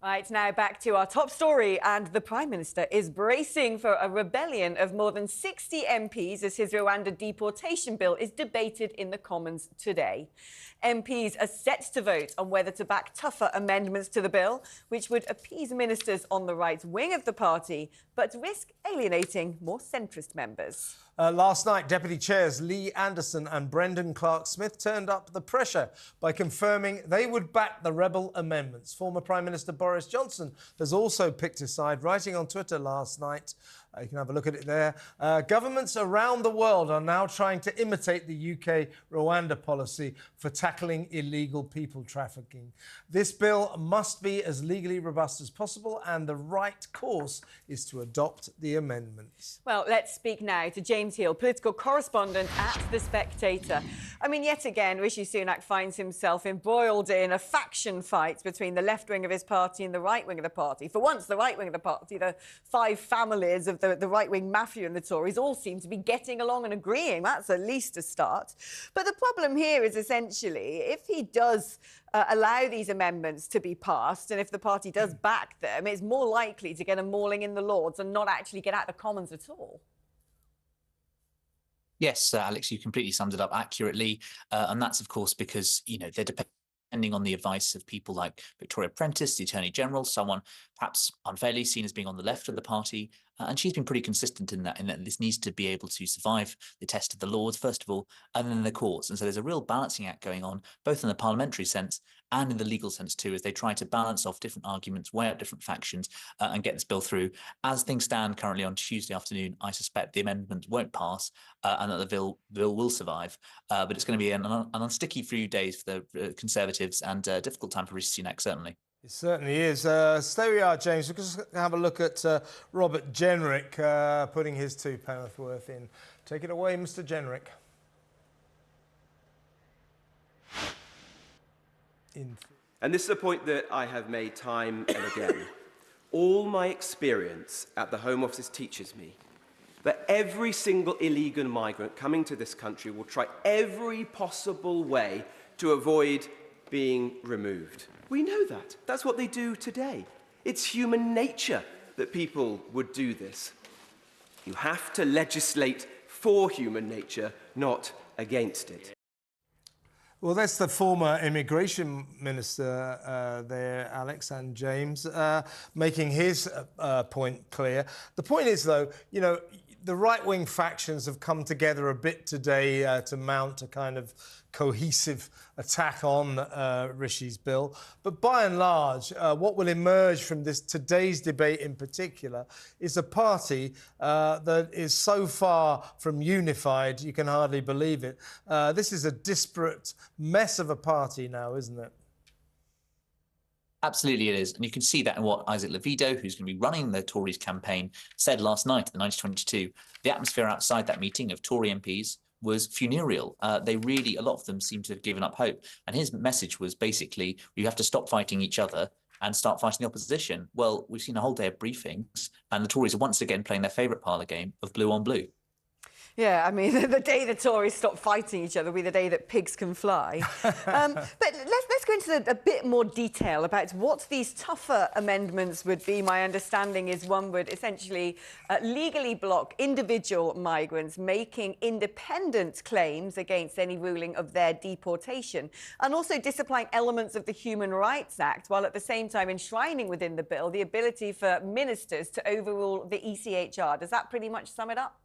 Right, now back to our top story, and the Prime Minister is bracing for a rebellion of more than 60 MPs as his Rwanda deportation bill is debated in the Commons today. MPs are set to vote on whether to back tougher amendments to the bill, which would appease ministers on the right wing of the party, but risk alienating more centrist members. Last night, Deputy Chairs Lee Anderson and Brendan Clark-Smith turned up the pressure by confirming they would back the rebel amendments. Former Prime Minister Boris Johnson has also picked a side, writing on Twitter last night. You can have a look at it there. Governments around the world are now trying to imitate the UK Rwanda policy for tackling illegal people trafficking. This bill must be as legally robust as possible, and the right course is to adopt the amendments. Well, let's speak now to James Heale, political correspondent at The Spectator. I mean, yet again, Rishi Sunak finds himself embroiled in a faction fight between the left wing of his party and the right wing of the party. For once, the right wing of the party, the five families of the right-wing mafia and the Tories all seem to be getting along and agreeing. That's at least a start. But the problem here is essentially, if he does allow these amendments to be passed, and if the party does back them, it's more likely to get a mauling in the Lords and not actually get out the Commons at all. Yes, Alex, you completely summed it up accurately. And that's, of course, because, they're depending on the advice of people like Victoria Prentice, the Attorney General, someone perhaps unfairly seen as being on the left of the party. And she's been pretty consistent in that this needs to be able to survive the test of the Lords, first of all, and then the courts. And so there's a real balancing act going on, both in the parliamentary sense and in the legal sense too, as they try to balance off different arguments, weigh out different factions, and get this bill through. As things stand currently on Tuesday afternoon, I suspect the amendment won't pass and that the bill will survive. But it's going to be an unsticky few days for the Conservatives and a difficult time for Rishi Sunak, certainly. It certainly is. Stay where we are, James. We're just going to have a look at Robert Jenrick putting his £2 worth in. Take it away, Mr. Jenrick. And this is a point that I have made time and again. All my experience at the Home Office teaches me that every single illegal migrant coming to this country will try every possible way to avoid being removed. We know that. That's what they do today. It's human nature that people would do this. You have to legislate for human nature, not against it. Well, that's the former immigration minister there, Alex and James, making his point clear. The point is, though, the right-wing factions have come together a bit today to mount a kind of cohesive attack on Rishi's bill. But by and large, what will emerge from today's debate in particular is a party that is so far from unified, you can hardly believe it. This is a disparate mess of a party now, isn't it? Absolutely it is. And you can see that in what Isaac Levido, who's going to be running the Tories campaign, said last night at the 1922. The atmosphere outside that meeting of Tory MPs was funereal. A lot of them seem to have given up hope. And his message was basically, you have to stop fighting each other and start fighting the opposition. Well, we've seen a whole day of briefings, and the Tories are once again playing their favourite parlour game of blue on blue. Yeah, I mean, the day the Tories stop fighting each other will be the day that pigs can fly. But let's go into a bit more detail about what these tougher amendments would be. My understanding is one would essentially legally block individual migrants making independent claims against any ruling of their deportation, and also disapplying elements of the Human Rights Act, while at the same time enshrining within the bill the ability for ministers to overrule the ECHR. Does that pretty much sum it up?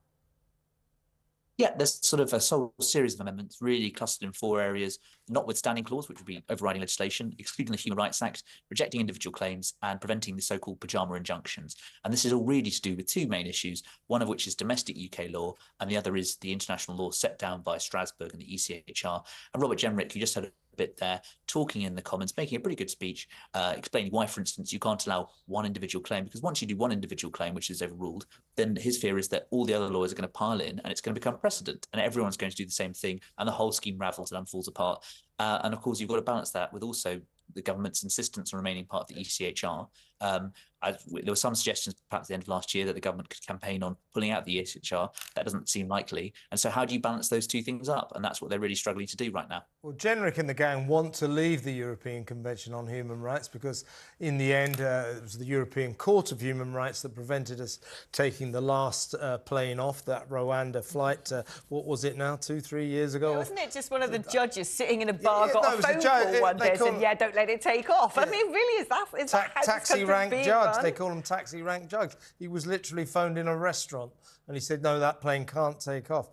Yeah, there's sort of a whole series of amendments really clustered in four areas: notwithstanding clause, which would be overriding legislation, excluding the Human Rights Act, rejecting individual claims, and preventing the so-called pyjama injunctions. And this is all really to do with two main issues, one of which is domestic UK law, and the other is the international law set down by Strasbourg and the ECHR. And Robert Jenrick, you just had a bit there, talking in the Commons, making a pretty good speech, explaining why, for instance, you can't allow one individual claim, because once you do one individual claim, which is overruled, then his fear is that all the other lawyers are going to pile in and it's going to become precedent and everyone's going to do the same thing and the whole scheme ravels and falls apart. And of course, you've got to balance that with also the government's insistence on remaining part of the ECHR, There were some suggestions, perhaps at the end of last year, that the government could campaign on pulling out the ECHR. That doesn't seem likely. And so how do you balance those two things up? And that's what they're really struggling to do right now. Well, Jenrick and the gang want to leave the European Convention on Human Rights because, in the end, it was the European Court of Human Rights that prevented us taking the last plane off that Rwanda flight. What was it now, 2-3 years ago? Wasn't it just one of the judges sitting in a bar got no, a phone call one day and said, yeah, don't let it take off? I mean, really, is that how taxi rank judge? Run? They call him taxi rank judge. He was literally phoned in a restaurant and he said, no, that plane can't take off.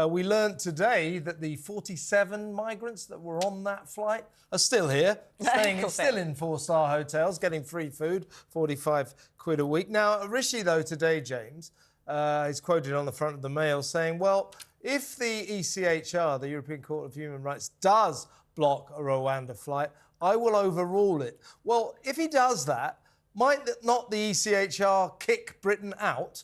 We learned today that the 47 migrants that were on that flight are still here, still in 4-star hotels, getting free food, 45 quid a week. Now, Rishi, though, today, James, is quoted on the front of the Mail saying, well, if the ECHR, the European Court of Human Rights, does block a Rwanda flight, I will overrule it. Well, if he does that, might not the ECHR kick Britain out?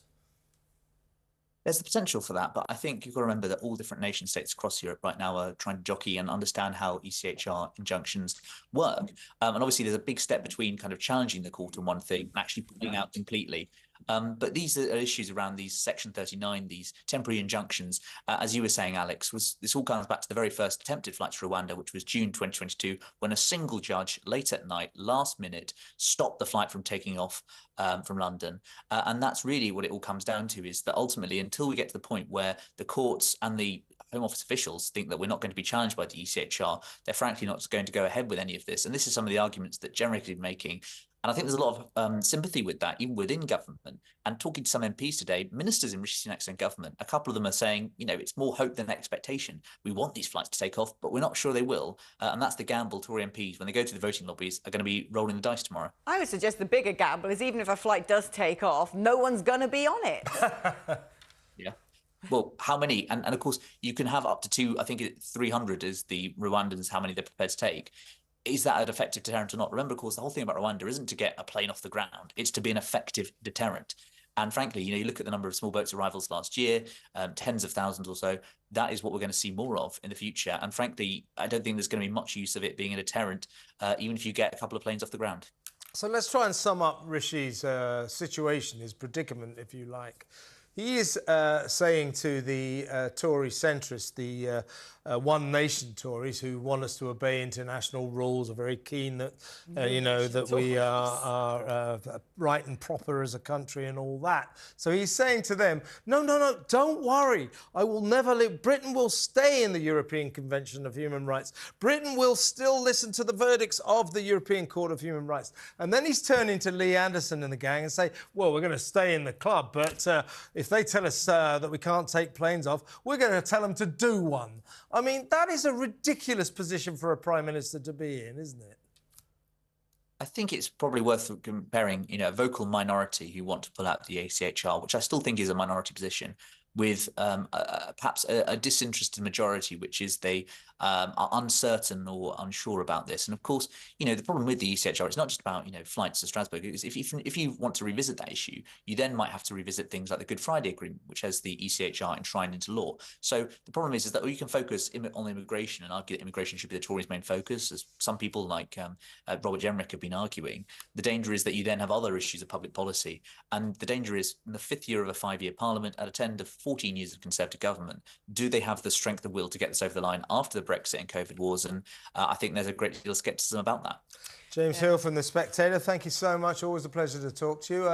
There's the potential for that, but I think you've got to remember that all different nation states across Europe right now are trying to jockey and understand how ECHR injunctions work. And obviously there's a big step between kind of challenging the court on one thing and actually pulling out completely. But these are issues around these Section 39, these temporary injunctions. As you were saying, Alex, this all comes back to the very first attempted flight to Rwanda, which was June 2022, when a single judge late at night, last minute, stopped the flight from taking off from London. And that's really what it all comes down to, is that ultimately, until we get to the point where the courts and the Home Office officials think that we're not going to be challenged by the ECHR, they're frankly not going to go ahead with any of this. And this is some of the arguments that Jerrick is making. And I think there's a lot of sympathy with that, even within government. And talking to some MPs today, ministers in Rishi Sunak's own government, a couple of them are saying, you know, it's more hope than expectation. We want these flights to take off, but we're not sure they will. And that's the gamble Tory MPs, when they go to the voting lobbies, are going to be rolling the dice tomorrow. I would suggest the bigger gamble is, even if a flight does take off, no one's going to be on it. Yeah. Well, how many? And of course, you can have up to 300 is the Rwandans, how many they're prepared to take. Is that an effective deterrent or not? Remember, of course, the whole thing about Rwanda isn't to get a plane off the ground. It's to be an effective deterrent. And frankly, you know, you look at the number of small boats arrivals last year, tens of thousands or so. That is what we're going to see more of in the future. And frankly, I don't think there's going to be much use of it being a deterrent, even if you get a couple of planes off the ground. So let's try and sum up Rishi's situation, his predicament, if you like. He is saying to the Tory centrists, the One Nation Tories, who want us to obey international rules, are very keen that, you know, that we are right and proper as a country and all that. So he's saying to them, no, don't worry. I will never leave. Britain will stay in the European Convention of Human Rights. Britain will still listen to the verdicts of the European Court of Human Rights. And then he's turning to Lee Anderson and the gang and say, well, we're going to stay in the club, but if they tell us that we can't take planes off, we're going to tell them to do one. I mean, that is a ridiculous position for a Prime Minister to be in, isn't it? I think it's probably worth comparing, you know, a vocal minority who want to pull out the ACHR, which I still think is a minority position, with perhaps a disinterested majority, which is they are uncertain or unsure about this. And of course, you know, the problem with the ECHR, it's not just about, you know, flights to Strasbourg. It's if you want to revisit that issue, you then might have to revisit things like the Good Friday Agreement, which has the ECHR enshrined into law. So the problem is that you can focus on immigration and argue that immigration should be the Tories' main focus, as some people like Robert Jenrick have been arguing. The danger is that you then have other issues of public policy. And the danger is, in the 5th year of a 5-year parliament, at a 10 to 14 years of Conservative government, do they have the strength of will to get this over the line after the Brexit and COVID wars? And I think there's a great deal of scepticism about that. James Heale from The Spectator, thank you so much. Always a pleasure to talk to you.